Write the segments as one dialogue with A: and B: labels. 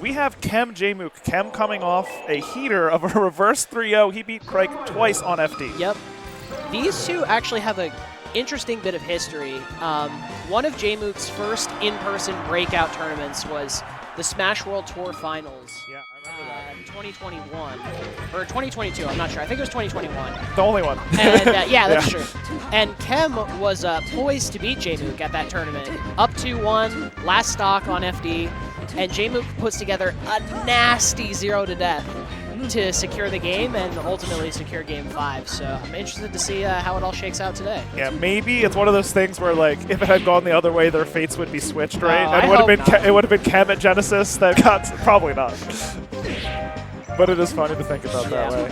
A: We have Chem Jmook. Chem coming off a heater of a reverse 3-0. He beat Craig twice on FD.
B: Yep. These two actually have an interesting bit of history. One of Jmook's first in-person breakout tournaments was the Smash World Tour Finals.
A: Yeah, I remember that.
B: 2021, or 2022, I'm not sure. I think it was 2021.
A: The only one.
B: And yeah, that's true. And Chem was poised to beat Jmook at that tournament. Up 2-1, last stock on FD, and Jmook puts together a nasty 0-to-death to secure the game and ultimately secure Game 5. So I'm interested to see how it all shakes out today.
A: Yeah, maybe it's one of those things where, like, if it had gone the other way, their fates would be switched, right?
B: No,
A: and it would have been Chem at Genesis that got probably not. But it is funny to think about that way.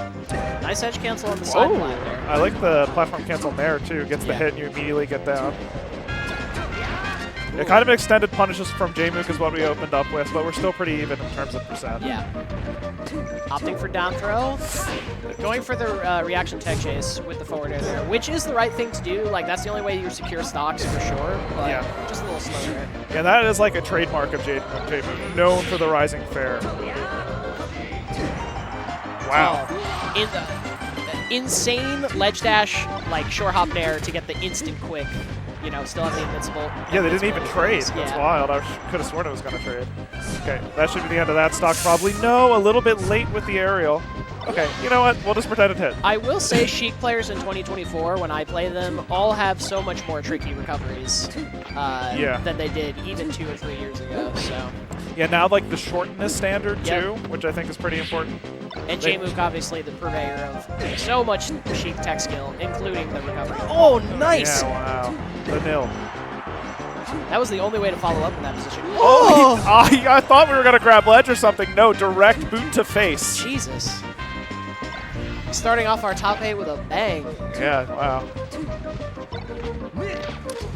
B: Nice edge cancel on the side flat there.
A: I like the platform cancel there too. Gets the hit and you immediately get down. Yeah, kind of extended punishes from Jmook is what we opened up with, but we're still pretty even in terms of percent.
B: Yeah. Opting for down throw. Going for the reaction tech chase with the forward air there, which is the right thing to do. Like, that's the only way you secure stocks for sure, but just a little slower.
A: Yeah, that is like a trademark of Jmook, known for the rising fair. Wow.
B: In the insane ledge dash, like short hop there to get the instant quick. You know, still have the invincible.
A: Yeah, they didn't even trade.
B: Yeah.
A: That's wild. I could have sworn it was going to trade. Okay, that should be the end of that stock probably. No, a little bit late with the aerial. Okay, you know what? We'll just pretend it hit.
B: I will say Sheik players in 2024, when I play them, all have so much more tricky recoveries than they did even 2 or 3 years ago. So.
A: Yeah, now like the shortness standard too, which I think is pretty important.
B: And Jmook, obviously, the purveyor of so much Sheik tech skill, including the recovery. Oh, nice!
A: Yeah, wow. The nil.
B: That was the only way to follow up in that position.
A: Oh! I thought we were going to grab ledge or something. No, direct boot to face.
B: Jesus. Starting off our top 8 with a bang.
A: Yeah, wow.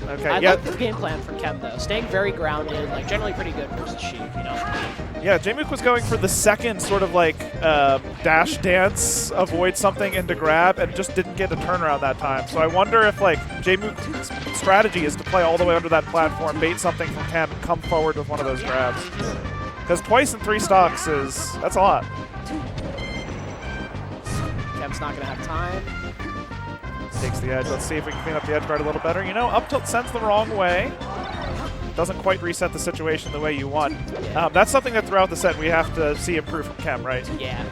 A: Okay,
B: I like the game plan from Chem, though. Staying very grounded, like generally pretty good versus Sheik, you know?
A: Yeah, Jmook was going for the second sort of like dash dance, avoid something into grab, and just didn't get a turnaround that time. So I wonder if like Jmook's strategy is to play all the way under that platform, bait something from Chem, and come forward with one of those grabs. Because twice in 3 stocks that's a lot.
B: Chem's not going to have time.
A: Takes the edge. Let's see if we can clean up the edge guard a little better. You know, up tilt sends the wrong way. Doesn't quite reset the situation the way you want. That's something that throughout the set we have to see improve from Chem, right?
B: Yeah.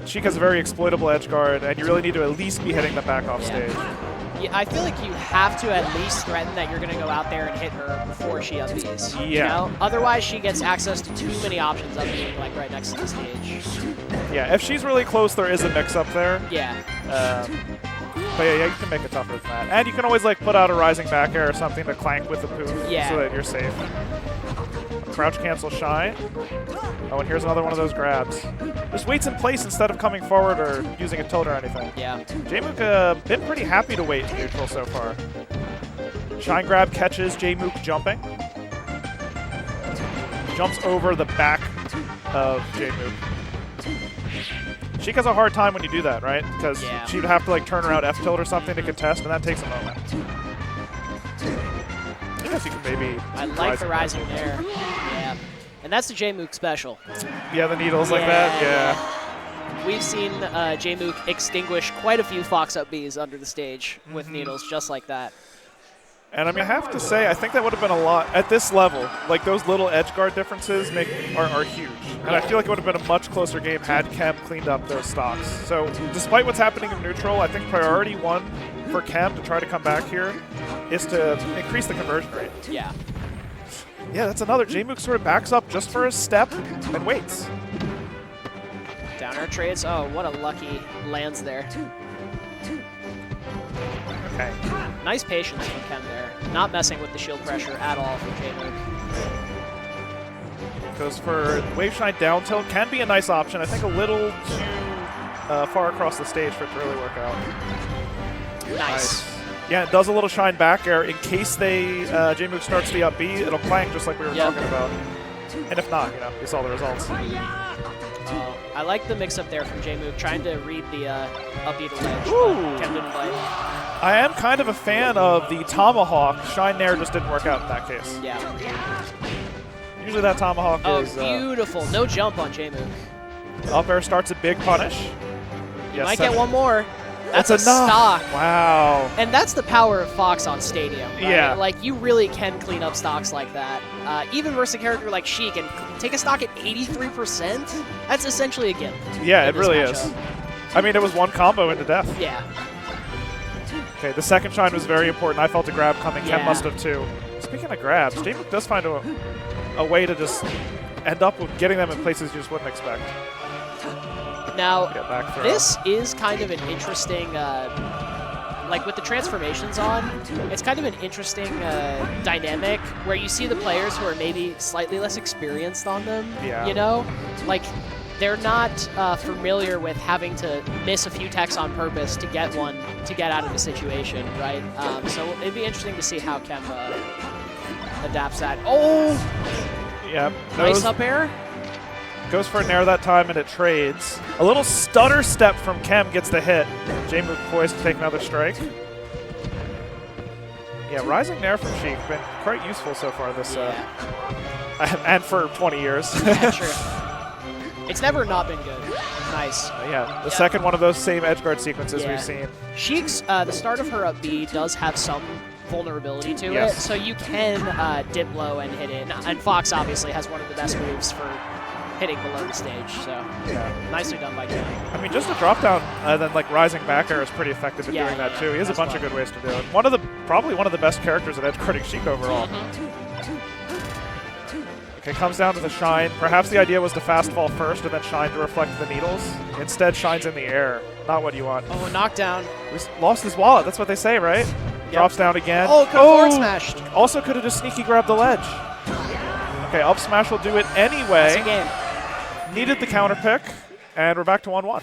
A: Sheik has a very exploitable edge guard, and you really need to at least be hitting the back off stage.
B: Yeah, I feel like you have to at least threaten that you're going to go out there and hit her before she up Bs.
A: Yeah.
B: You know? Otherwise, she gets access to too many options up being like right next to the stage.
A: Yeah, if she's really close, there is a mix-up there.
B: Yeah.
A: But yeah, you can make it tougher than that. And you can always like put out a rising back air or something to clank with the poof so that you're safe. Crouch cancel shine. Oh, and here's another one of those grabs. Just waits in place instead of coming forward or using a tilt or anything.
B: Yeah.
A: Jmook been pretty happy to wait in neutral so far. Shine grab catches Jmook jumping. Jumps over the back of Jmook. Sheik has a hard time when you do that, right? Because she'd have to like turn around F tilt or something to contest, and that takes a moment. I guess you can maybe.
B: I like the rising there. Yeah. And that's the Jmook special.
A: Yeah, the needles like that. Yeah.
B: We've seen Jmook extinguish quite a few Fox up Bs under the stage with needles just like that.
A: And I mean, I have to say, I think that would have been a lot at this level. Like those little edge guard differences are huge. And I feel like it would have been a much closer game had Chem cleaned up those stocks. So despite what's happening in neutral, I think priority 1 for Chem to try to come back here is to increase the conversion rate.
B: Yeah.
A: Yeah, that's another. Jmook sort of backs up just for a step and waits.
B: Down air trades. Oh, what a lucky lands there.
A: Okay.
B: Nice patience from Chem there. Not messing with the shield pressure at all from Jmook.
A: Goes for wave shine down tilt. Can be a nice option. I think a little too far across the stage for it to really work out.
B: Nice.
A: Yeah, it does a little shine back air in case Jmook starts the up B. It'll clank just like we were talking about. And if not, you know, you saw the results.
B: I like the mix-up there from Jmook, trying to read the up B to ledge, but Chem didn't bite.
A: I am kind of a fan of the tomahawk. Shine Nair just didn't work out in that case.
B: Yeah.
A: Usually that tomahawk
B: Oh,
A: is
B: beautiful. No jump on Jmook.
A: up air starts a big punish.
B: You might get one more. That's
A: That's
B: a
A: enough.
B: stock.
A: Wow.
B: And that's the power of Fox on Stadium, right?
A: Yeah.
B: Like, you really can clean up stocks like that. Even versus a character like Sheik and take a stock at 83%, that's essentially a gimp.
A: Yeah,
B: in
A: it
B: this
A: really
B: matchup.
A: is. I mean, it was one combo into death.
B: Yeah.
A: Okay, the second shine was very important. I felt a grab coming. Chem
B: Yeah.
A: must have too. Speaking of grabs, Jmook does find a way to just end up with getting them in places you just wouldn't expect.
B: Now,
A: Yeah, back throw.
B: this is kind of an interesting, like with the transformations on, it's kind of an interesting dynamic where you see the players who are maybe slightly less experienced on them,
A: Yeah.
B: you know? Like, they're not familiar with having to miss a few techs on purpose to get one, to get out of a situation, right? So it'd be interesting to see how Chem adapts that. Oh!
A: Yep.
B: Nice up air.
A: Goes for a nair that time, and it trades. A little stutter step from Chem gets the hit. Jmook poised to take another strike. Yeah, rising nair from Sheik been quite useful so far this and for 20 years.
B: Yeah, true. It's never not been good. Nice.
A: Yeah, the second one of those same edgeguard sequences we've seen.
B: Sheik's, the start of her up B does have some vulnerability to
A: Yes.
B: it, so you can dip low and hit it. And Fox obviously has one of the best moves for hitting below the stage, so
A: Yeah.
B: nicely done by Chem.
A: I mean, just a drop down, then like rising back air is pretty effective at
B: Yeah,
A: doing that
B: yeah,
A: too. He has a
B: that's
A: bunch
B: fun.
A: of good ways to do it. Probably one of the best characters at edgeguarding Sheik overall. Okay, comes down to the shine. Perhaps the idea was to fast fall first and then shine to reflect the needles. Instead, shines in the air. Not what you want.
B: Oh, knockdown.
A: We lost his wallet. That's what they say, right? Drops down again.
B: Oh, could have forward smashed.
A: Also could have just sneaky grabbed the ledge. Okay, up smash will do it anyway.
B: That's a game.
A: Needed the counter pick, and we're back to 1-1.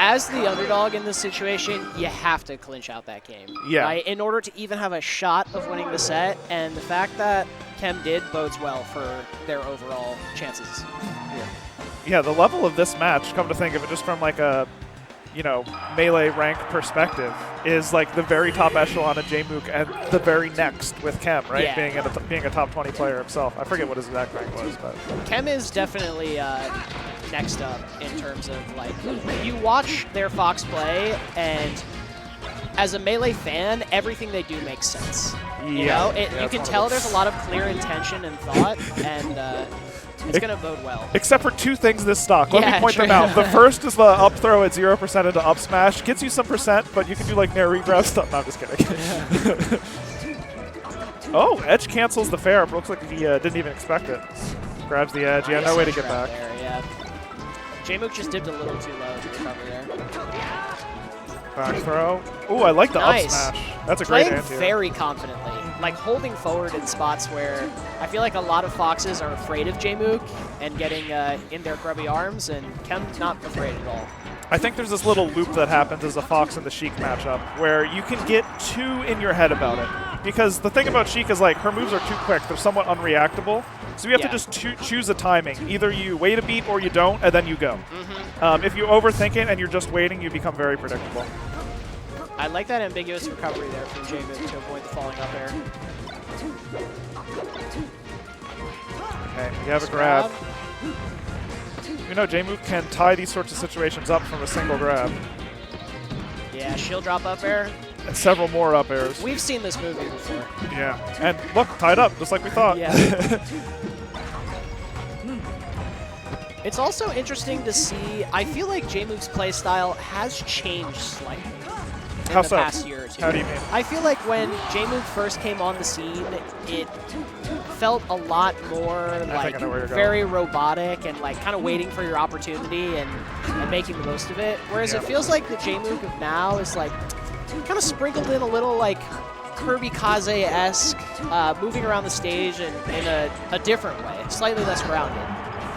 B: As the underdog in this situation, you have to clinch out that game.
A: Yeah.
B: Right? In order to even have a shot of winning the set, and the fact that Chem did bodes well for their overall chances.
A: Yeah, the level of this match, come to think of it, just from like a, melee rank perspective, is like the very top echelon of Jmook and the very next with Chem, right?
B: Yeah.
A: Being a top 20 player himself. I forget what his exact rank was, but
B: Chem is definitely next up in terms of, like, you watch their Fox play, and as a Melee fan, everything they do makes sense. You know? You can tell there's a lot of clear intention and thought, and it's going to bode well.
A: Except for two things this stock. Let me
B: Yeah,
A: point them
B: true.
A: out. The first is the up throw at 0% into up smash. Gets you some percent, but you can do like nair regrab stuff. No, I'm just kidding. Oh, edge cancels the fair. Looks like he didn't even expect it. Grabs the edge. Yeah, no way to get back.
B: There, yeah. Jmook just dipped a little too low to recover there.
A: Back throw. Ooh, I like the
B: Nice.
A: up smash. That's a great
B: Playing
A: anti.
B: very confidently, like holding forward in spots where I feel like a lot of Foxes are afraid of Jmook and getting in their grubby arms, and Chem's not afraid at all.
A: I think there's this little loop that happens as a Fox and the Sheik matchup where you can get too in your head about it. Because the thing about Sheik is like her moves are too quick. They're somewhat unreactable. So you have to just choose a timing. Either you wait a beat or you don't, and then you go. If you overthink it and you're just waiting, you become very predictable.
B: I like that ambiguous recovery there from Jmook to avoid the falling up air.
A: Okay, you have a grab. You know, Jmook can tie these sorts of situations up from a single grab.
B: Yeah, shield drop up air.
A: And several more up airs.
B: We've seen this movie before.
A: Yeah, and look, tied up, just like we thought.
B: Yeah. It's also interesting to see, I feel like Jmook's playstyle has changed slightly in
A: How
B: the
A: so?
B: past year or two.
A: How do you mean?
B: I feel like when Jmook first came on the scene, it felt a lot more like
A: I know where you're
B: very robotic and like kind of waiting for your opportunity and making the most of it. Whereas it feels like the Jmook of now is like kind of sprinkled in a little like Kirby Kaze-esque, moving around the stage in a different way, slightly less grounded.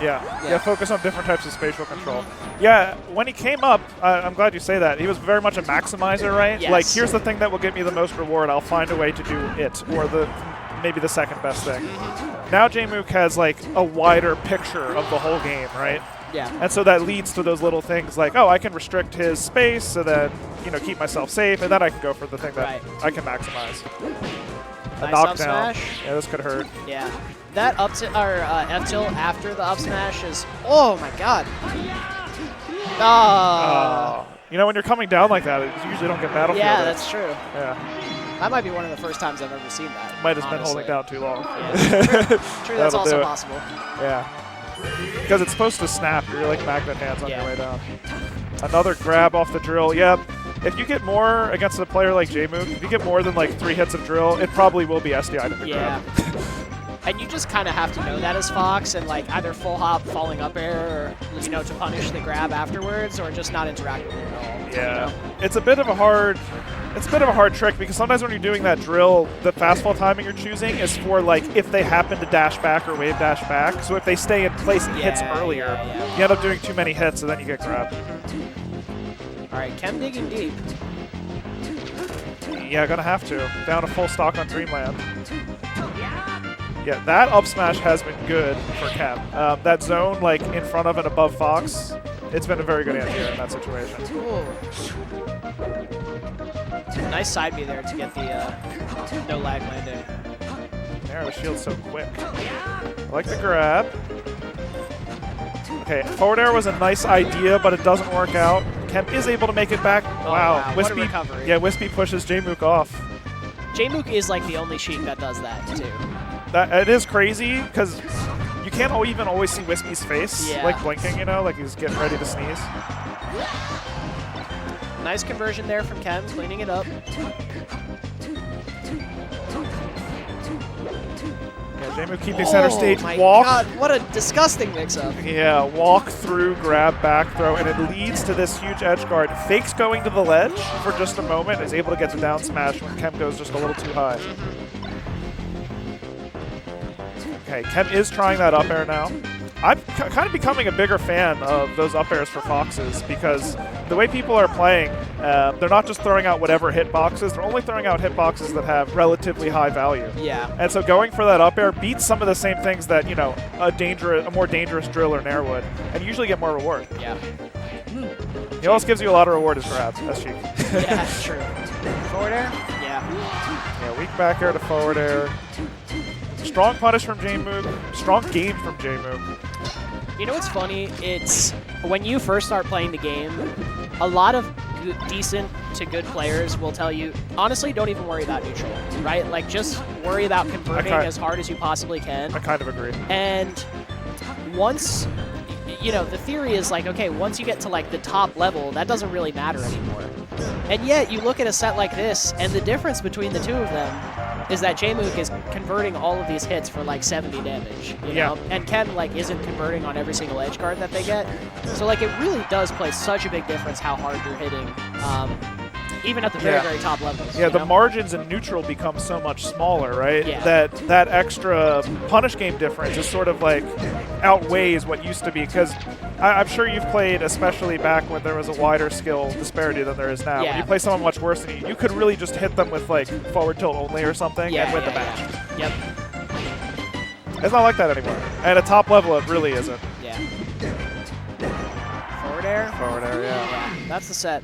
A: Yeah, focus on different types of spatial control. Yeah, when he came up, I'm glad you say that. He was very much a maximizer, right?
B: Yes.
A: Like, here's the thing that will get me the most reward. I'll find a way to do it, or maybe the second best thing. Now Jmook has like a wider picture of the whole game, right?
B: Yeah.
A: And so that leads to those little things like, oh, I can restrict his space, so then keep myself safe, and then I can go for the thing that I can maximize. A
B: Nice up
A: knockdown.
B: smash.
A: Yeah, this could hurt.
B: Yeah. That up F tilt after the up smash is, oh my god. Oh.
A: You know, when you're coming down like that, you usually don't get battlefield.
B: Yeah, that's true.
A: Yeah.
B: That might be one of the first times I've ever seen that.
A: Might have been
B: honestly.
A: holding down too long.
B: Yeah, true, that's
A: That'll
B: also
A: do it.
B: possible.
A: Yeah. Because it's supposed to snap. You're like magnet hands on
B: Yeah.
A: your way down. Another grab off the drill. Yep. If you get more against a player like Jmook, if you get more than like 3 hits of drill, it probably will be SDI'd in the
B: Yeah.
A: grab.
B: And you just kind of have to know that as Fox and like either full hop, falling up air, or to punish the grab afterwards, or just not interact with it at all.
A: Yeah. It's a bit of a hard trick because sometimes when you're doing that drill, the fastfall timing you're choosing is for like if they happen to dash back or wave dash back. So if they stay in place and hits earlier, you end up doing too many hits and then you get grabbed.
B: All right, Chem digging deep.
A: Yeah, gonna have to. Down a full stock on Dreamland. Yeah, that up smash has been good for Chem. That zone, like in front of and above Fox, it's been a very good answer in that situation.
B: Ooh. Nice side B there to get the no lag landing.
A: There, the shield's so quick. I like the grab. Okay, forward air was a nice idea, but it doesn't work out. Chem is able to make it back.
B: Oh,
A: Wow.
B: wow. What a recovery.
A: Yeah, Wispy pushes Jmook off.
B: Jmook is like the only Sheik that does that too.
A: It is crazy because you can't even always see Wispy's face,
B: Yeah.
A: like blinking, you know, like he's getting ready to sneeze.
B: Nice conversion there from Chem, cleaning it up.
A: Yeah, Jmook keeping center stage.
B: Oh my
A: Walk.
B: god, what a disgusting mix-up.
A: Yeah, walk through, grab, back throw, and it leads to this huge edge guard. Fakes going to the ledge for just a moment, is able to get the down smash when Chem goes just a little too high. Okay, Chem is trying that up air now. I'm kind of becoming a bigger fan of those up airs for Foxes because the way people are playing, they're not just throwing out whatever hitboxes, they're only throwing out hitboxes that have relatively high value.
B: Yeah.
A: And so going for that up air beats some of the same things that, you know, a more dangerous drill or nair would, and you usually get more reward.
B: Yeah.
A: He also gives you a lot of reward as grabs, that's Sheik.
B: Yeah, true. Forward air? Yeah.
A: Yeah, weak back air to forward air. Strong punish from Jmook. Strong game from Jmook.
B: You know what's funny? It's when you first start playing the game, a lot of decent to good players will tell you, honestly, don't even worry about neutral, right? Like, just worry about converting as hard as you possibly can.
A: I kind of agree.
B: And once, you know, the theory is like, okay, once you get to like the top level, that doesn't really matter anymore. And yet, you look at a set like this, and the difference between the two of them is that Jmook is converting all of these hits for like 70 damage, you know? And Chem like isn't converting on every single edge guard that they get. So like it really does play such a big difference how hard you're hitting, even at the very, very top levels.
A: Yeah,
B: you
A: the
B: know?
A: margins in neutral become so much smaller, right?
B: Yeah.
A: That extra punish game difference is sort of like outweighs what used to be because I'm sure you've played, especially back when there was a wider skill disparity than there is now.
B: Yeah.
A: When you play someone much worse than you, you could really just hit them with like forward tilt only or something and win the match.
B: Yep.
A: It's not like that anymore. And at top level, it really isn't.
B: Yeah. Forward air?
A: Forward air, yeah.
B: Yeah, that's the set.